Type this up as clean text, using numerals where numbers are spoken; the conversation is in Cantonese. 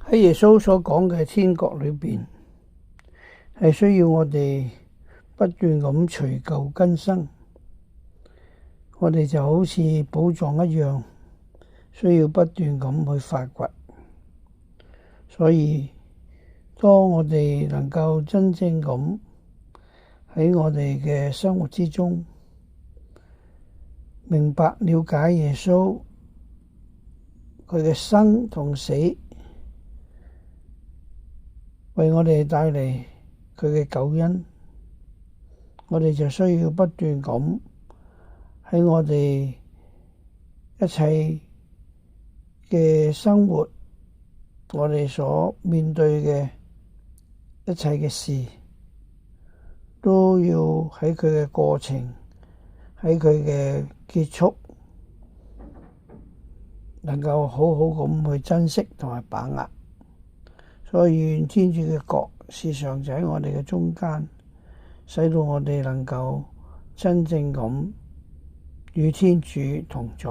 喺耶穌所講嘅天國裏邊，係需要我哋不斷咁除舊更新。我哋就好似寶藏一樣，需要不斷咁去發掘。所以，當我哋能夠真正咁喺我哋嘅生活之中，明白了解耶穌佢嘅生同死，為我哋帶嚟佢嘅救恩，我哋就需要不斷咁喺我哋一切嘅生活，我哋所面對嘅一切嘅事，都要喺佢嘅過程，喺佢嘅結束，能夠好好咁去珍惜同埋把握。所以願天主嘅國時常就喺我哋嘅中間，使到我哋能夠真正咁與天主同在。